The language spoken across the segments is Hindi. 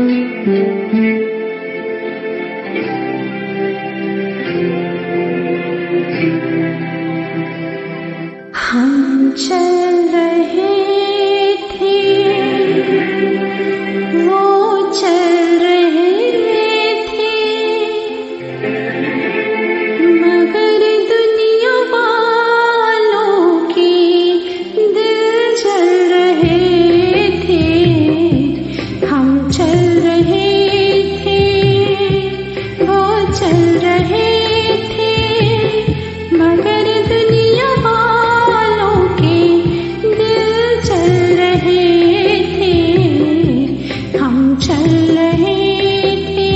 हम चल रहे थे, वो चल रहे थे, मगर दुनिया वालों के दिल जल रहे थे। हम चल रहे थे, वो चल रहे थे, मगर दुनिया वालों के दिल चल रहे थे। हम चल रहे थे।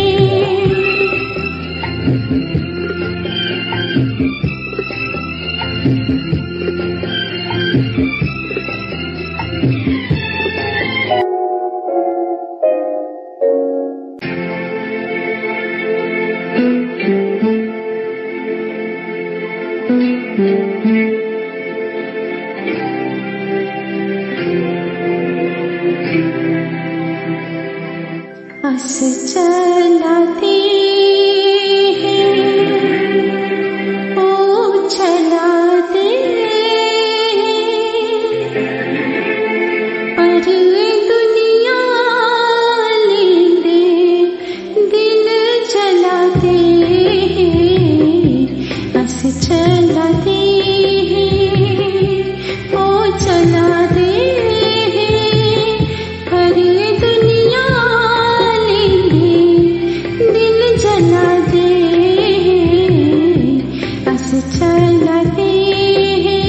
बस चलाते हैं, ओ चलाते हैं, पर दुनिया लेंदे दिल जलाते हैं। बस चलाते हैं, ओ चलाते हैं, पर दुनिया जलाते हैं। बस चलाते हैं।